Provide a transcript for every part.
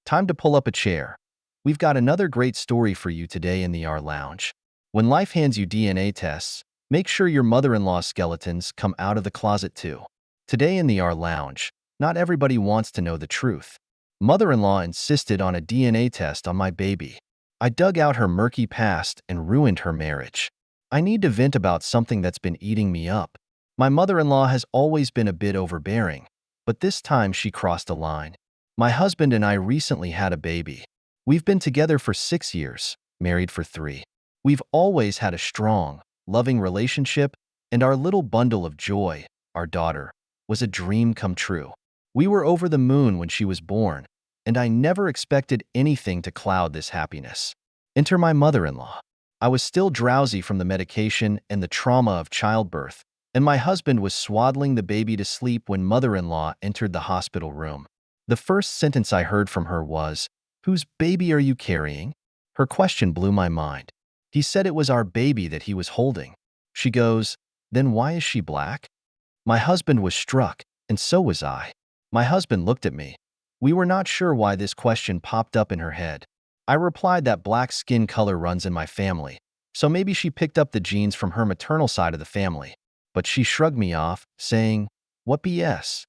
Time to pull up a chair. We've got another great story for you today in the R Lounge. When life hands you DNA tests, make sure your mother-in-law's skeletons come out of the closet too. Today in the R Lounge, not everybody wants to know the truth. Mother-in-law insisted on a DNA test on my baby. I dug out her murky past and ruined her marriage. I need to vent about something that's been eating me up. My mother-in-law has always been a bit overbearing, but this time she crossed a line. My husband and I recently had a baby. We've been together for 6 years, married for 3. We've always had a strong, loving relationship, and our little bundle of joy, our daughter, was a dream come true. We were over the moon when she was born, and I never expected anything to cloud this happiness. Enter my mother-in-law. I was still drowsy from the medication and the trauma of childbirth, and my husband was swaddling the baby to sleep when mother-in-law entered the hospital room. The first sentence I heard from her was, "Whose baby are you carrying?" Her question blew my mind. He said it was our baby that he was holding. She goes, "Then why is she black?" My husband was struck, and so was I. My husband looked at me. We were not sure why this question popped up in her head. I replied that black skin color runs in my family, so maybe she picked up the genes from her maternal side of the family. But she shrugged me off, saying, "What BS?"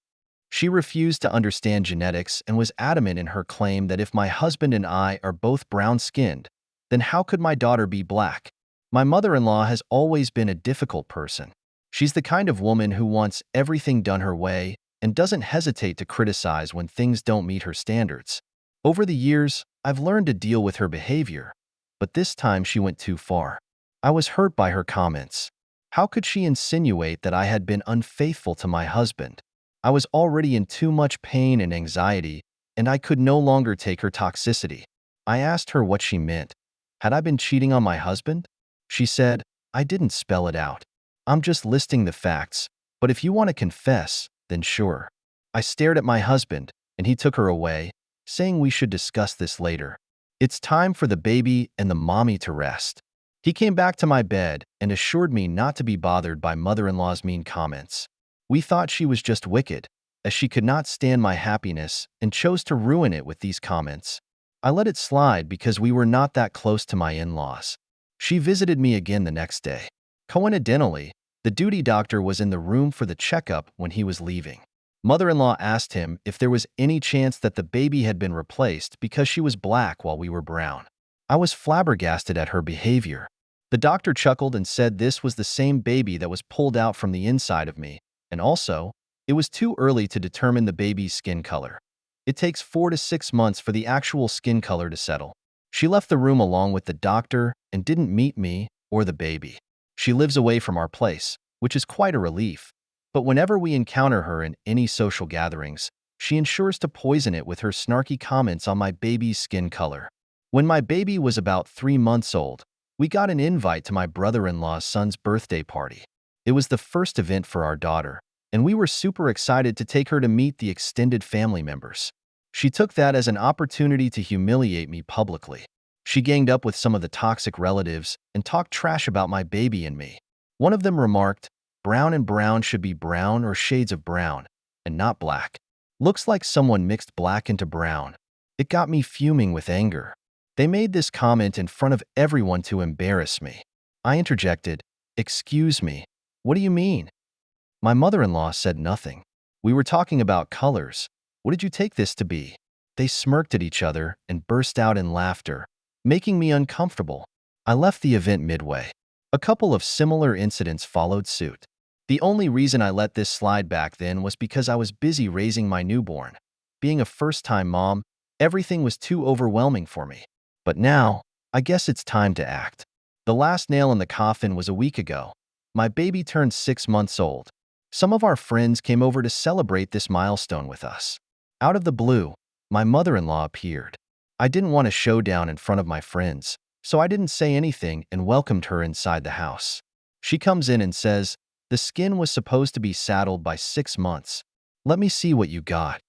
She refused to understand genetics and was adamant in her claim that if my husband and I are both brown-skinned, then how could my daughter be black? My mother-in-law has always been a difficult person. She's the kind of woman who wants everything done her way and doesn't hesitate to criticize when things don't meet her standards. Over the years, I've learned to deal with her behavior, but this time she went too far. I was hurt by her comments. How could she insinuate that I had been unfaithful to my husband? I was already in too much pain and anxiety, and I could no longer take her toxicity. I asked her what she meant. Had I been cheating on my husband? She said, "I didn't spell it out. I'm just listing the facts, but if you want to confess, then sure." I stared at my husband, and he took her away, saying we should discuss this later. It's time for the baby and the mommy to rest. He came back to my bed and assured me not to be bothered by mother-in-law's mean comments. We thought she was just wicked, as she could not stand my happiness and chose to ruin it with these comments. I let it slide because we were not that close to my in-laws. She visited me again the next day. Coincidentally, the duty doctor was in the room for the checkup when he was leaving. Mother-in-law asked him if there was any chance that the baby had been replaced because she was black while we were brown. I was flabbergasted at her behavior. The doctor chuckled and said this was the same baby that was pulled out from the inside of me, and also, it was too early to determine the baby's skin color. It takes 4 to 6 months for the actual skin color to settle. She left the room along with the doctor and didn't meet me or the baby. She lives away from our place, which is quite a relief. But whenever we encounter her in any social gatherings, she ensures to poison it with her snarky comments on my baby's skin color. When my baby was about 3 months old, we got an invite to my brother-in-law's son's birthday party. It was the first event for our daughter, and we were super excited to take her to meet the extended family members. She took that as an opportunity to humiliate me publicly. She ganged up with some of the toxic relatives and talked trash about my baby and me. One of them remarked, "Brown and brown should be brown or shades of brown, and not black. Looks like someone mixed black into brown." It got me fuming with anger. They made this comment in front of everyone to embarrass me. I interjected, "Excuse me, what do you mean?" My mother-in-law said nothing. We were talking about colors. What did you take this to be? They smirked at each other and burst out in laughter, making me uncomfortable. I left the event midway. A couple of similar incidents followed suit. The only reason I let this slide back then was because I was busy raising my newborn. Being a first-time mom, everything was too overwhelming for me. But now, I guess it's time to act. The last nail in the coffin was a week ago. My baby turned 6 months old. Some of our friends came over to celebrate this milestone with us. Out of the blue, my mother-in-law appeared. I didn't want a showdown in front of my friends, so I didn't say anything and welcomed her inside the house. She comes in and says, "The skin was supposed to be saddled by 6 months. Let me see what you got."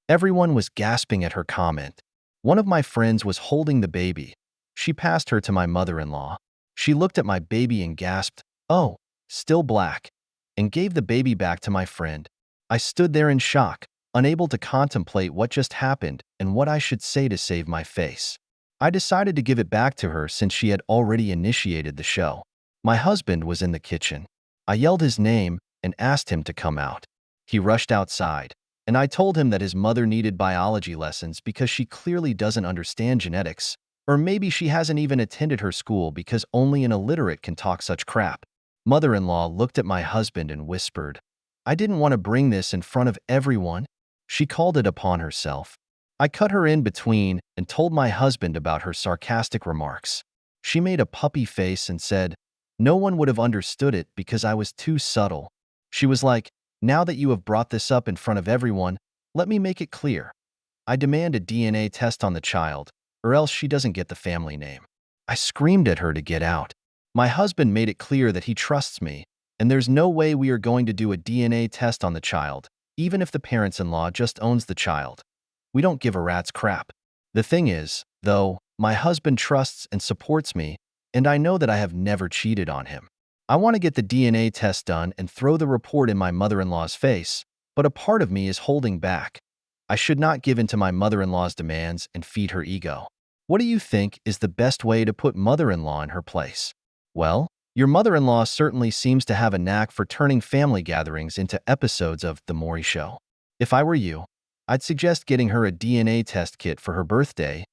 Everyone was gasping at her comment. One of my friends was holding the baby. She passed her to my mother-in-law. She looked at my baby and gasped, "Oh, still black," and gave the baby back to my friend. I stood there in shock. unable to contemplate what just happened and what I should say to save my face. I decided to give it back to her since she had already initiated the show. My husband was in the kitchen. I yelled his name and asked him to come out. He rushed outside, and I told him that his mother needed biology lessons because she clearly doesn't understand genetics, or maybe she hasn't even attended her school because only an illiterate can talk such crap. Mother-in-law looked at my husband and whispered, "I didn't want to bring this in front of everyone." She called it upon herself. I cut her in between and told my husband about her sarcastic remarks. She made a puppy face and said, "No one would have understood it because I was too subtle." She was like, "Now that you have brought this up in front of everyone, let me make it clear. I demand a DNA test on the child, or else she doesn't get the family name." I screamed at her to get out. My husband made it clear that he trusts me, and there's no way we are going to do a DNA test on the child, even if the parents-in-law just owns the child. We don't give a rat's crap. The thing is, though, my husband trusts and supports me, and I know that I have never cheated on him. I want to get the DNA test done and throw the report in my mother-in-law's face, but a part of me is holding back. I should not give in to my mother-in-law's demands and feed her ego. What do you think is the best way to put mother-in-law in her place? Well, your mother-in-law certainly seems to have a knack for turning family gatherings into episodes of The Maury Show. If I were you, I'd suggest getting her a DNA test kit for her birthday,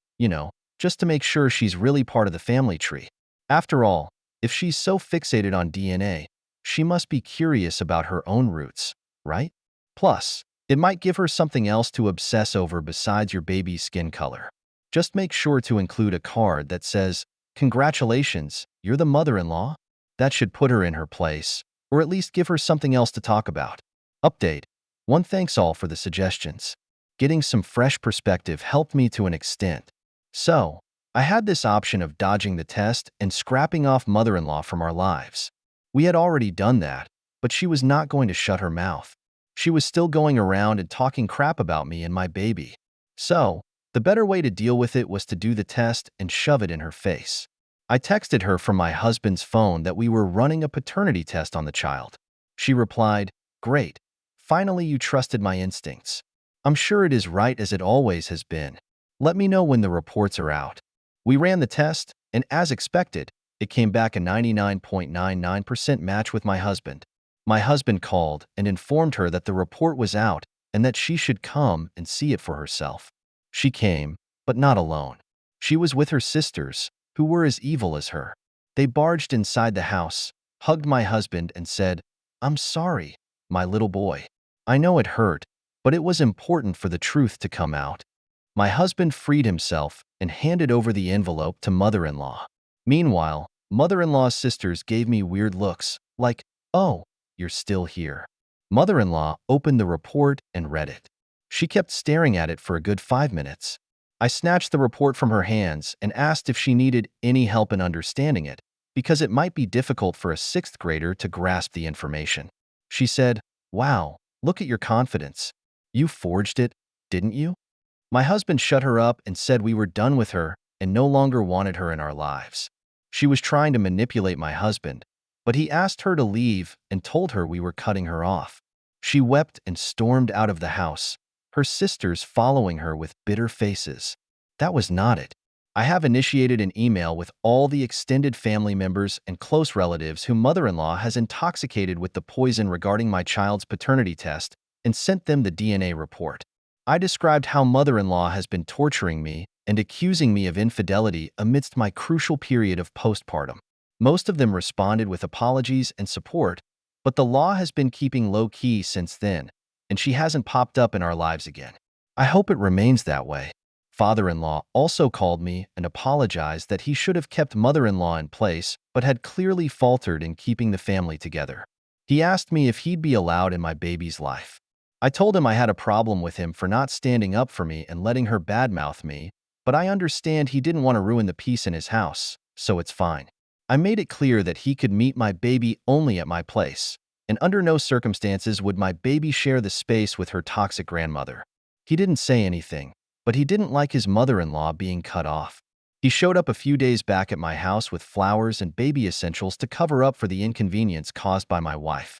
just to make sure she's really part of the family tree. After all, if she's so fixated on DNA, she must be curious about her own roots, right? Plus, it might give her something else to obsess over besides your baby's skin color. Just make sure to include a card that says, "Congratulations, you're the mother-in-law." That should put her in her place, or at least give her something else to talk about. Update. One, thanks all for the suggestions. Getting some fresh perspective helped me to an extent. So, I had this option of dodging the test and scrapping off mother-in-law from our lives. We had already done that, but she was not going to shut her mouth. She was still going around and talking crap about me and my baby. So, the better way to deal with it was to do the test and shove it in her face. I texted her from my husband's phone that we were running a paternity test on the child. She replied, "Great. Finally you trusted my instincts. I'm sure it is right as it always has been. Let me know when the reports are out." We ran the test, and as expected, it came back a 99.99% match with my husband. My husband called and informed her that the report was out and that she should come and see it for herself. She came, but not alone. She was with her sisters, who were as evil as her. They barged inside the house, hugged my husband, and said, "I'm sorry, my little boy. I know it hurt, but it was important for the truth to come out." My husband freed himself and handed over the envelope to mother-in-law. Meanwhile, mother-in-law's sisters gave me weird looks, like, "Oh, you're still here." Mother-in-law opened the report and read it. She kept staring at it for a good 5 minutes. I snatched the report from her hands and asked if she needed any help in understanding it, because it might be difficult for a 6th grader to grasp the information. She said, "Wow, look at your confidence. You forged it, didn't you?" My husband shut her up and said we were done with her and no longer wanted her in our lives. She was trying to manipulate my husband, but he asked her to leave and told her we were cutting her off. She wept and stormed out of the house, her sisters following her with bitter faces. That was not it. I have initiated an email with all the extended family members and close relatives whom mother-in-law has intoxicated with the poison regarding my child's paternity test and sent them the DNA report. I described how mother-in-law has been torturing me and accusing me of infidelity amidst my crucial period of postpartum. Most of them responded with apologies and support, but the law has been keeping low-key since then, and she hasn't popped up in our lives again. I hope it remains that way. Father-in-law also called me and apologized that he should have kept mother-in-law in place but had clearly faltered in keeping the family together. He asked me if he'd be allowed in my baby's life. I told him I had a problem with him for not standing up for me and letting her badmouth me, but I understand he didn't want to ruin the peace in his house, so it's fine. I made it clear that he could meet my baby only at my place, and under no circumstances would my baby share the space with her toxic grandmother. He didn't say anything, but he didn't like his mother-in-law being cut off. He showed up a few days back at my house with flowers and baby essentials to cover up for the inconvenience caused by my wife.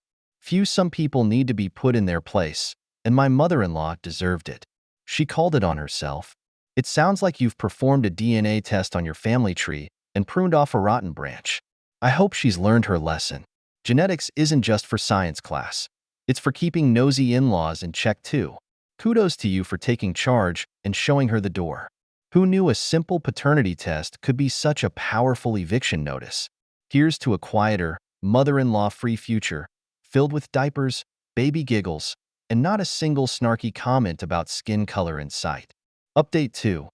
Some people need to be put in their place, and my mother-in-law deserved it. She called it on herself. It sounds like you've performed a DNA test on your family tree and pruned off a rotten branch. I hope she's learned her lesson. Genetics isn't just for science class. It's for keeping nosy in-laws in check too. Kudos to you for taking charge and showing her the door. Who knew a simple paternity test could be such a powerful eviction notice? Here's to a quieter, mother-in-law-free future, filled with diapers, baby giggles, and not a single snarky comment about skin color in sight. Update 2.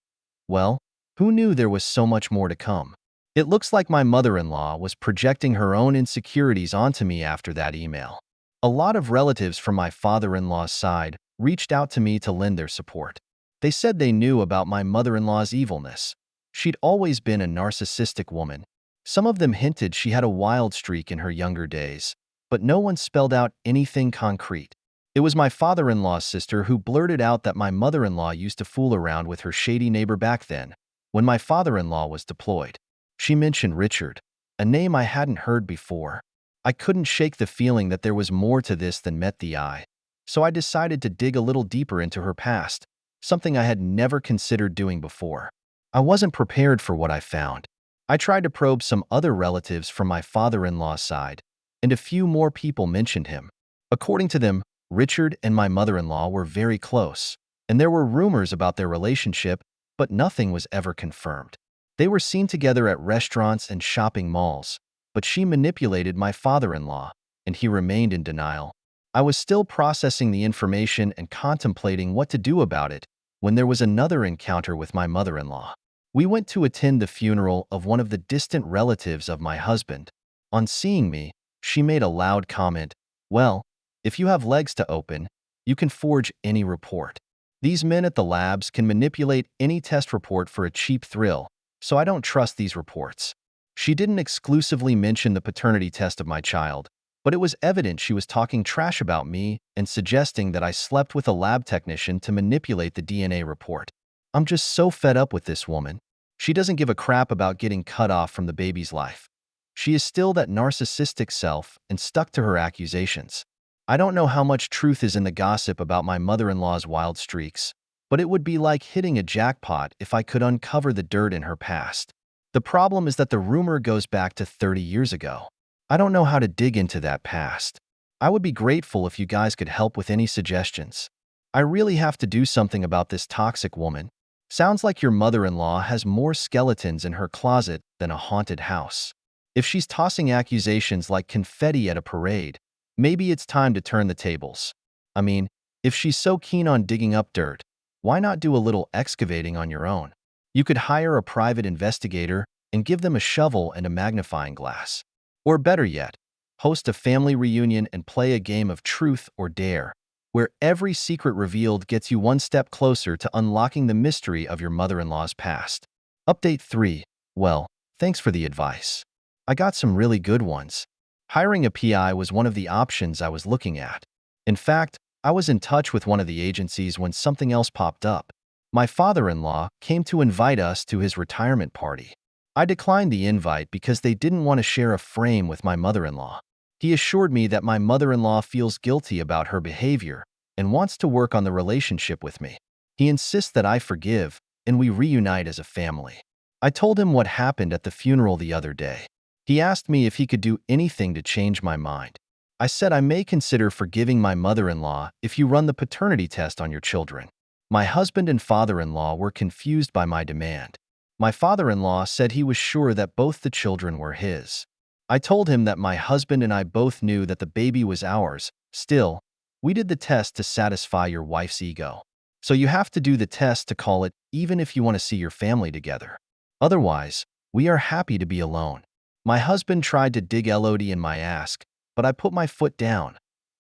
Well, who knew there was so much more to come? It looks like my mother-in-law was projecting her own insecurities onto me after that email. A lot of relatives from my father-in-law's side reached out to me to lend their support. They said they knew about my mother-in-law's evilness. She'd always been a narcissistic woman. Some of them hinted she had a wild streak in her younger days, but no one spelled out anything concrete. It was my father-in-law's sister who blurted out that my mother-in-law used to fool around with her shady neighbor back then, when my father-in-law was deployed. She mentioned Richard, a name I hadn't heard before. I couldn't shake the feeling that there was more to this than met the eye, so I decided to dig a little deeper into her past, something I had never considered doing before. I wasn't prepared for what I found. I tried to probe some other relatives from my father-in-law's side, and a few more people mentioned him. According to them, Richard and my mother-in-law were very close, and there were rumors about their relationship, but nothing was ever confirmed. They were seen together at restaurants and shopping malls, but she manipulated my father-in-law, and he remained in denial. I was still processing the information and contemplating what to do about it when there was another encounter with my mother-in-law. We went to attend the funeral of one of the distant relatives of my husband. On seeing me, she made a loud comment, "Well, if you have legs to open, you can forge any report. These men at the labs can manipulate any test report for a cheap thrill, so I don't trust these reports." She didn't exclusively mention the paternity test of my child, but it was evident she was talking trash about me and suggesting that I slept with a lab technician to manipulate the DNA report. I'm just so fed up with this woman. She doesn't give a crap about getting cut off from the baby's life. She is still that narcissistic self and stuck to her accusations. I don't know how much truth is in the gossip about my mother-in-law's wild streaks, but it would be like hitting a jackpot if I could uncover the dirt in her past. The problem is that the rumor goes back to 30 years ago. I don't know how to dig into that past. I would be grateful if you guys could help with any suggestions. I really have to do something about this toxic woman. Sounds like your mother-in-law has more skeletons in her closet than a haunted house. If she's tossing accusations like confetti at a parade, maybe it's time to turn the tables. I mean, if she's so keen on digging up dirt, why not do a little excavating on your own? You could hire a private investigator and give them a shovel and a magnifying glass. Or better yet, host a family reunion and play a game of truth or dare, where every secret revealed gets you one step closer to unlocking the mystery of your mother-in-law's past. Update 3. Well, thanks for the advice. I got some really good ones. Hiring a PI was one of the options I was looking at. In fact, I was in touch with one of the agencies when something else popped up. My father-in-law came to invite us to his retirement party. I declined the invite because they didn't want to share a frame with my mother-in-law. He assured me that my mother-in-law feels guilty about her behavior and wants to work on the relationship with me. He insists that I forgive and we reunite as a family. I told him what happened at the funeral the other day. He asked me if he could do anything to change my mind. I said I may consider forgiving my mother-in-law if you run the paternity test on your children. My husband and father-in-law were confused by my demand. My father-in-law said he was sure that both the children were his. I told him that my husband and I both knew that the baby was ours. Still, we did the test to satisfy your wife's ego. So you have to do the test to call it even if you want to see your family together. Otherwise, we are happy to be alone. My husband tried to dig Elodie in my ask, but I put my foot down.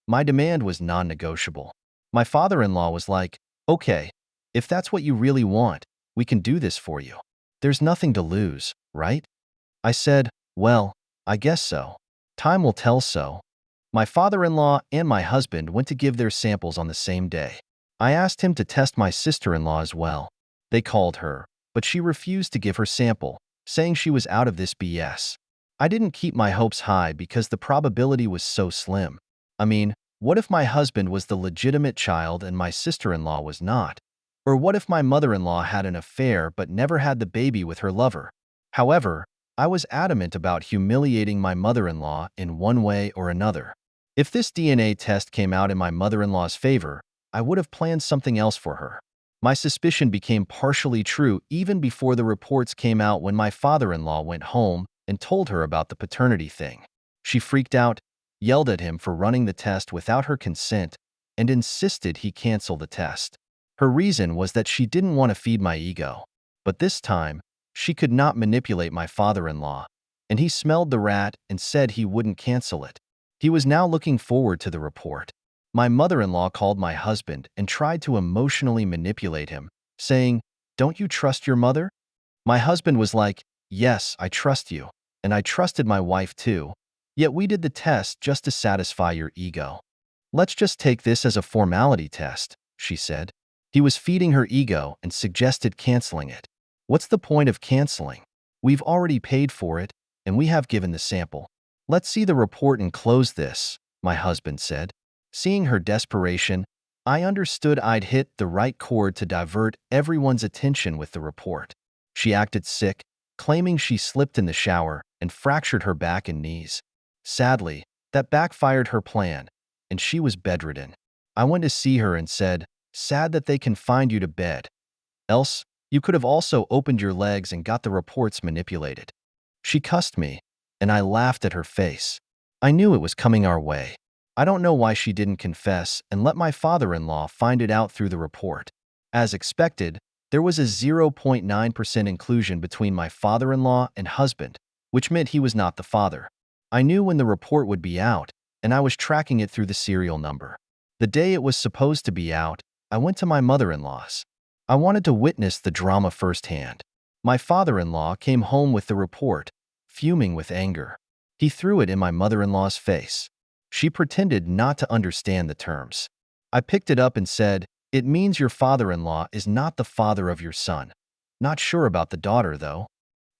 My demand was non-negotiable. My father-in-law was like, "Okay, if that's what you really want, we can do this for you. There's nothing to lose, right?" I said, "Well, I guess so. Time will tell." So, my father-in-law and my husband went to give their samples on the same day. I asked him to test my sister-in-law as well. They called her, but she refused to give her sample, saying she was out of this BS. I didn't keep my hopes high because the probability was so slim. I mean, What if my husband was the legitimate child and my sister-in-law was not? Or what if my mother-in-law had an affair but never had the baby with her lover? However, I was adamant about humiliating my mother-in-law in one way or another. If this DNA test came out in my mother-in-law's favor, I would have planned something else for her. My suspicion became partially true even before the reports came out when my father-in-law went home and told her about the paternity thing. She freaked out, yelled at him for running the test without her consent, and insisted he cancel the test. Her reason was that she didn't want to feed my ego. But this time, she could not manipulate my father-in-law, and he smelled the rat and said he wouldn't cancel it. He was now looking forward to the report. My mother-in-law called my husband and tried to emotionally manipulate him, saying, "Don't you trust your mother?" My husband was like, "Yes, I trust you, and I trusted my wife too. Yet we did the test just to satisfy your ego." "Let's just take this as a formality test," she said. He was feeding her ego and suggested canceling it. "What's the point of canceling? We've already paid for it, and we have given the sample." "Let's see the report and close this," my husband said. Seeing her desperation, I understood I'd hit the right chord to divert everyone's attention with the report. She acted sick, claiming she slipped in the shower and fractured her back and knees. Sadly, that backfired her plan, and she was bedridden. I went to see her and said, "Sad that they confined you to bed. Else, you could have also opened your legs and got the reports manipulated." She cussed me, and I laughed at her face. I knew it was coming our way. I don't know why she didn't confess and let my father-in-law find it out through the report. As expected, there was a 0.9% inclusion between my father-in-law and husband, which meant he was not the father. I knew when the report would be out, and I was tracking it through the serial number. The day it was supposed to be out, I went to my mother-in-law's. I wanted to witness the drama firsthand. My father-in-law came home with the report, fuming with anger. He threw it in my mother-in-law's face. She pretended not to understand the terms. I picked it up and said, "It means your father-in-law is not the father of your son. Not sure about the daughter, though."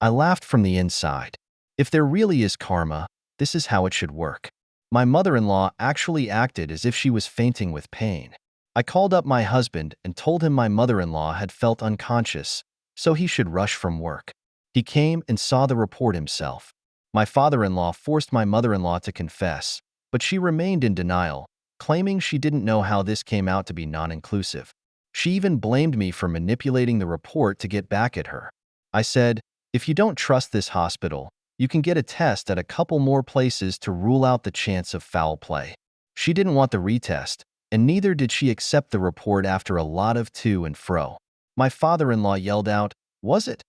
I laughed from the inside. If there really is karma, this is how it should work. My mother-in-law actually acted as if she was fainting with pain. I called up my husband and told him my mother-in-law had felt unconscious, so he should rush from work. He came and saw the report himself. My father-in-law forced my mother-in-law to confess, but she remained in denial, claiming she didn't know how this came out to be non-inclusive. She even blamed me for manipulating the report to get back at her. I said, "If you don't trust this hospital, you can get a test at a couple more places to rule out the chance of foul play." She didn't want the retest, and neither did she accept the report after a lot of to and fro. My father-in-law yelled out, "Was it?"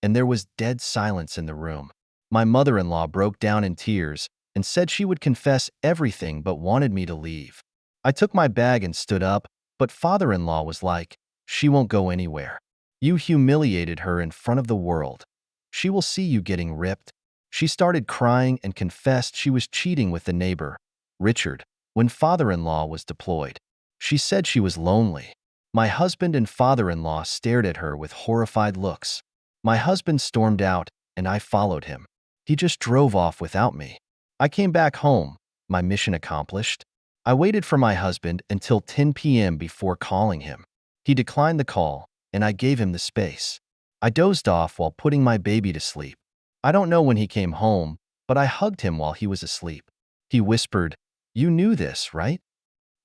And there was dead silence in the room. My mother-in-law broke down in tears and said she would confess everything but wanted me to leave. I took my bag and stood up, but father-in-law was like, "She won't go anywhere. You humiliated her in front of the world. She will see you getting ripped." She started crying and confessed she was cheating with the neighbor, Richard, when father-in-law was deployed. She said she was lonely. My husband and father-in-law stared at her with horrified looks. My husband stormed out, and I followed him. He just drove off without me. I came back home, my mission accomplished. I waited for my husband until 10 p.m. before calling him. He declined the call, and I gave him the space. I dozed off while putting my baby to sleep. I don't know when he came home, but I hugged him while he was asleep. He whispered, "You knew this, right?"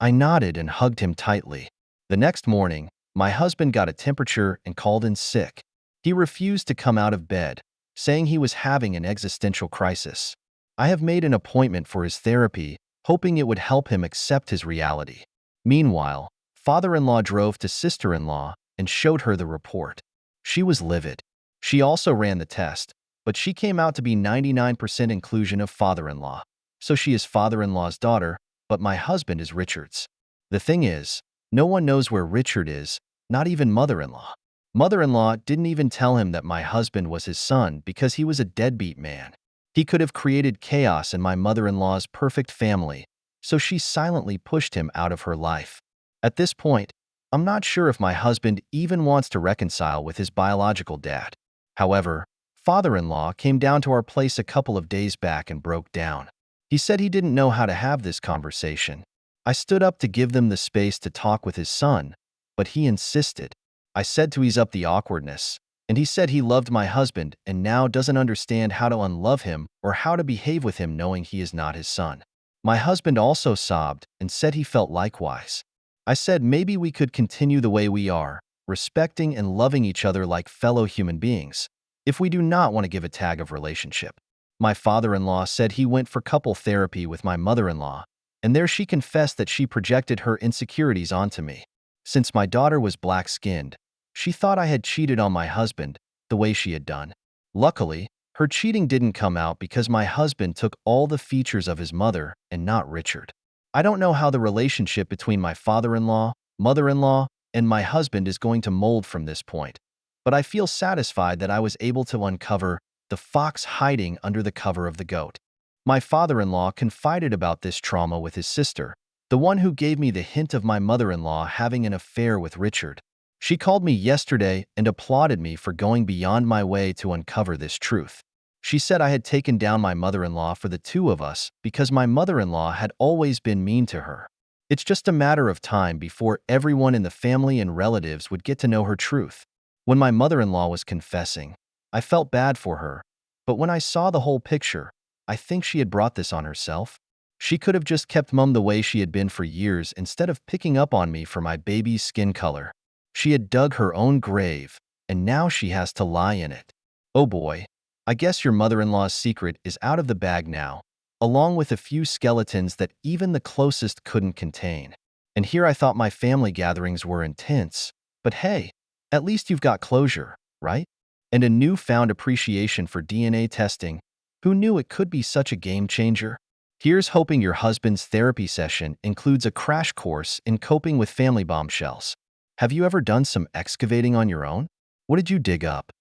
I nodded and hugged him tightly. The next morning, my husband got a temperature and called in sick. He refused to come out of bed, saying he was having an existential crisis. I have made an appointment for his therapy, hoping it would help him accept his reality. Meanwhile, father-in-law drove to sister-in-law and showed her the report. She was livid. She also ran the test, but she came out to be 99% inclusion of father-in-law. So she is father-in-law's daughter, but my husband is Richard's. The thing is, no one knows where Richard is, not even mother-in-law. Mother-in-law didn't even tell him that my husband was his son because he was a deadbeat man. He could have created chaos in my mother-in-law's perfect family, so she silently pushed him out of her life. At this point, I'm not sure if my husband even wants to reconcile with his biological dad. However, father-in-law came down to our place a couple of days back and broke down. He said he didn't know how to have this conversation. I stood up to give them the space to talk with his son, but he insisted. I said to ease up the awkwardness, and he said he loved my husband and now doesn't understand how to unlove him or how to behave with him knowing he is not his son. My husband also sobbed and said he felt likewise. I said maybe we could continue the way we are, respecting and loving each other like fellow human beings, if we do not want to give a tag of relationship. My father-in-law said he went for couple therapy with my mother-in-law, and there she confessed that she projected her insecurities onto me. Since my daughter was black-skinned, she thought I had cheated on my husband the way she had done. Luckily, her cheating didn't come out because my husband took all the features of his mother and not Richard. I don't know how the relationship between my father-in-law, mother-in-law, and my husband is going to mold from this point, but I feel satisfied that I was able to uncover the fox hiding under the cover of the goat. My father-in-law confided about this trauma with his sister, the one who gave me the hint of my mother-in-law having an affair with Richard. She called me yesterday and applauded me for going beyond my way to uncover this truth. She said I had taken down my mother-in-law for the two of us because my mother-in-law had always been mean to her. It's just a matter of time before everyone in the family and relatives would get to know her truth. When my mother-in-law was confessing, I felt bad for her, but when I saw the whole picture, I think she had brought this on herself. She could have just kept mum the way she had been for years instead of picking up on me for my baby's skin color. She had dug her own grave, and now she has to lie in it. Oh boy, I guess your mother-in-law's secret is out of the bag now, along with a few skeletons that even the closest couldn't contain. And here I thought my family gatherings were intense, but hey, at least you've got closure, right? And a newfound appreciation for DNA testing. Who knew it could be such a game changer? Here's hoping your husband's therapy session includes a crash course in coping with family bombshells. Have you ever done some excavating on your own? What did you dig up?